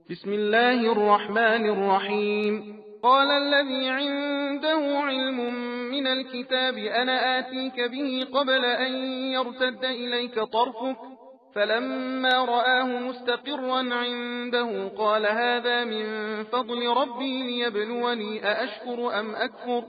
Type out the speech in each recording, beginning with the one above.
بسم الله الرحمن الرحيم. قال الذي عنده علم من الكتاب أنا آتيك به قبل أن يرتد إليك طرفك، فلما رآه مستقرا عنده قال هذا من فضل ربي ليبلوني أأشكر أم أكفر،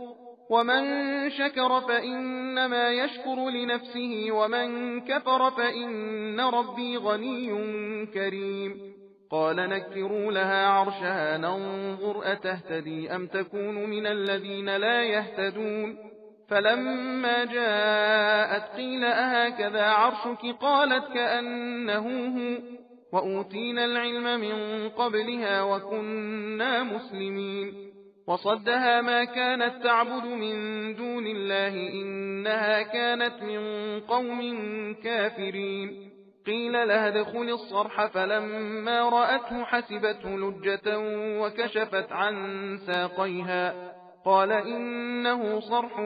ومن شكر فإنما يشكر لنفسه ومن كفر فإن ربي غني كريم. قال نكروا لها عرشها ننظر أتهتدي أم تكون من الذين لا يهتدون. فلما جاءت قيل أهكذا عرشك قالت كأنه هو، وأوتينا العلم من قبلها وكنا مسلمين. وصدها ما كانت تعبد من دون الله إنها كانت من قوم كافرين. قيل لها ادخل الصرح فلما رأته حسبته لجة وكشفت عن ساقيها قال إنه صرح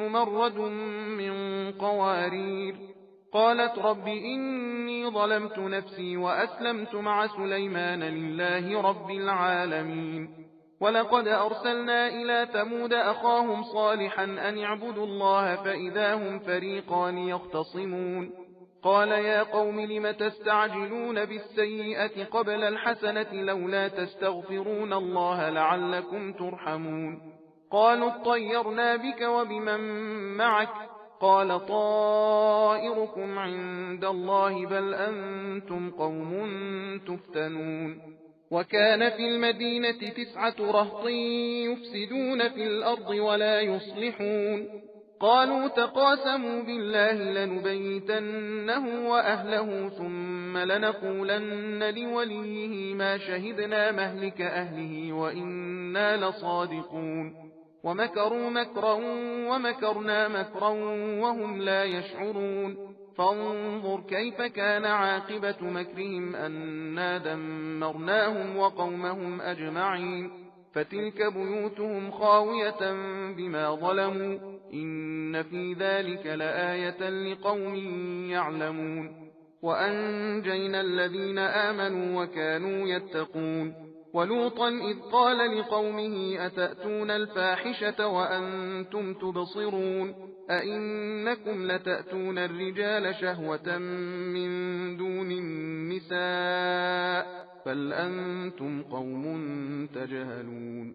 ممرد من قوارير. قالت رب إني ظلمت نفسي وأسلمت مع سليمان لله رب العالمين. ولقد أرسلنا إلى ثمود أخاهم صالحا أن اعبدوا الله فإذا هم فريقان يختصمون. قال يا قوم لم تستعجلون بالسيئة قبل الحسنة لولا تستغفرون الله لعلكم ترحمون. قالوا اطيرنا بك وبمن معك قال طائركم عند الله بل أنتم قوم تفتنون. وكان في المدينة 9 رهط يفسدون في الأرض ولا يصلحون. قالوا تقاسموا بالله لنبيتنه وأهله ثم لنقولن لوليه ما شهدنا مهلك أهله وإنا لصادقون. ومكروا مكرا ومكرنا مكرا وهم لا يشعرون. فانظر كيف كان عاقبة مكرهم أنا دمرناهم وقومهم أجمعين. فتلك بيوتهم خاوية بما ظلموا إن في ذلك لآية لقوم يعلمون. وأنجينا الذين آمنوا وكانوا يتقون. ولوطا إذ قال لقومه أتأتون الفاحشة وأنتم تبصرون أئنكم لتأتون الرجال شهوة من دون النساء بل أنتم قوم تجهلون।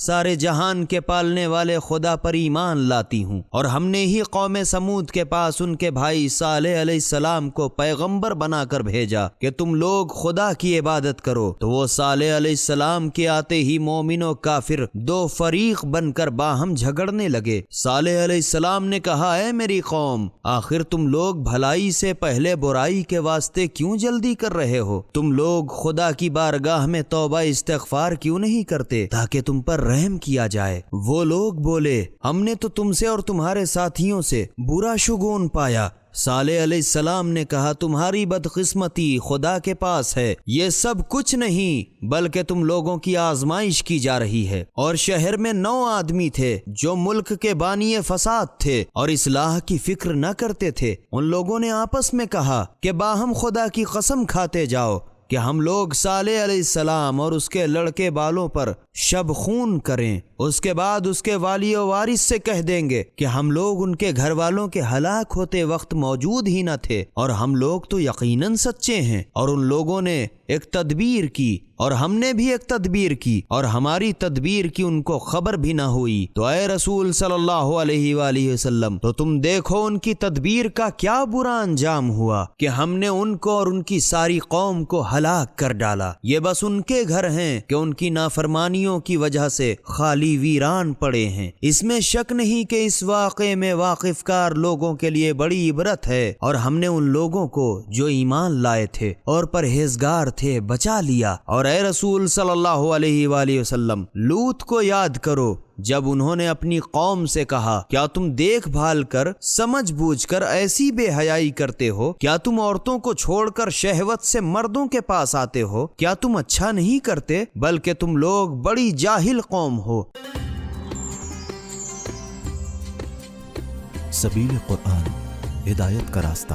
سارے جہان کے پالنے والے خدا پر ایمان لاتی ہوں، اور ہم نے ہی قوم سمود کے پاس ان کے بھائی صالح علیہ السلام کو پیغمبر بنا کر بھیجا کہ تم لوگ خدا کی عبادت کرو، تو وہ صالح علیہ السلام کے آتے ہی مومن و کافر دو فریق بن کر باہم جھگڑنے لگے۔ صالح علیہ السلام نے کہا، اے میری قوم، آخر تم لوگ بھلائی سے پہلے برائی کے واسطے کیوں جلدی کر رہے ہو؟ تم لوگ خدا کی بارگاہ میں توبہ استغفار کیوں نہیں کرتے تاکہ تم پر رحم کیا جائے؟ وہ لوگ بولے، ہم نے تو تم سے اور تمہارے ساتھیوں سے برا شگون پایا۔ صالح علیہ السلام نے کہا، تمہاری بدقسمتی خدا کے پاس ہے، یہ سب کچھ نہیں بلکہ تم لوگوں کی آزمائش کی جا رہی ہے۔ اور شہر میں 9 آدمی تھے جو ملک کے بانی فساد تھے اور اصلاح کی فکر نہ کرتے تھے۔ ان لوگوں نے آپس میں کہا کہ باہم خدا کی قسم کھاتے جاؤ کہ ہم لوگ صالح علیہ السلام اور اس کے لڑکے بالوں پر شب خون کریں، اس کے بعد اس کے والی و وارث سے کہہ دیں گے کہ ہم لوگ ان کے گھر والوں کے ہلاک ہوتے وقت موجود ہی نہ تھے، اور ہم لوگ تو یقیناً سچے ہیں۔ اور ان لوگوں نے ایک تدبیر کی اور ہم نے بھی ایک تدبیر کی، اور ہماری تدبیر کی ان کو خبر بھی نہ ہوئی۔ تو اے رسول صلی اللہ علیہ وآلہ وسلم، تو تم دیکھو ان کی تدبیر کا کیا برا انجام ہوا کہ ہم نے ان کو اور ان کی ساری قوم کو ہلاک کر ڈالا۔ یہ بس ان کے گھر ہیں کہ ان کی نافرمانیوں کی وجہ سے خالی ویران پڑے ہیں۔ اس میں شک نہیں کہ اس واقعے میں واقف کار لوگوں کے لیے بڑی عبرت ہے، اور ہم نے ان لوگوں کو جو ایمان لائے تھے اور پرہیزگار تھے بچا لیا۔ اور اے رسول صلی اللہ علیہ وآلہ وسلم، لوط کو یاد کرو جب انہوں نے اپنی قوم سے کہا، کیا تم دیکھ بھال کر سمجھ بوجھ کر ایسی بے حیائی کرتے ہو؟ کیا تم عورتوں کو چھوڑ کر شہوت سے مردوں کے پاس آتے ہو؟ کیا تم اچھا نہیں کرتے؟ بلکہ تم لوگ بڑی جاہل قوم ہو۔ سبیل قرآن، ہدایت کا راستہ۔